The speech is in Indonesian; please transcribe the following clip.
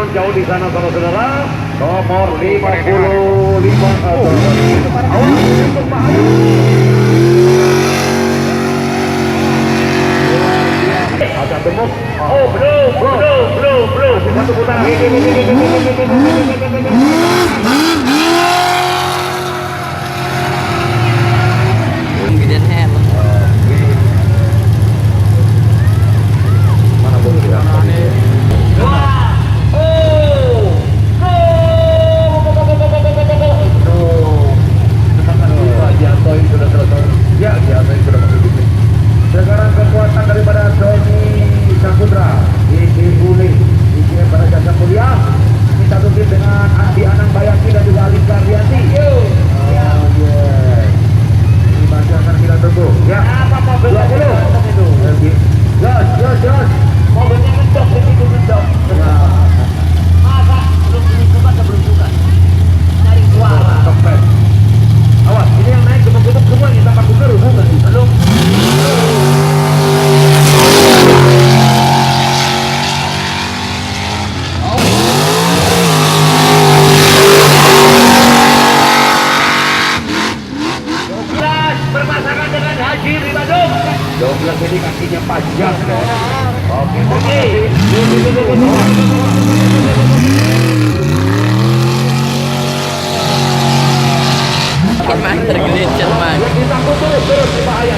jangan jauh di sana saudara-saudara. Nomor 55 awas untuk bahaya. Agak gemuk. Oh belum. Masih satu putaran. Gedean helm. Mana bos ya? Jatuhin sudah selesai. Ya, jatuhin sudah masuk di sini. Sekarang kekuatan daripada Doni Saputra, Iki Uli, Iki pada jasa kuliah. Ini satu tim dengan Andi Anang Bayaki dan juga Alif Kardianti. Oh yes. Ini masih akan kita tunggu. Ya, apa 20. Jos. Mobilnya mentok, begitu mentok. Masa belum suka. Cari suara. Kempes. Awas, ini yang naik gemuk-gemuk semua kita pakai gerus belum. Berpasangan dengan Haji di Bandung. 12 ini kakinya panjang. Oke. Makin tergelincir, Mas. Kita turun bahaya.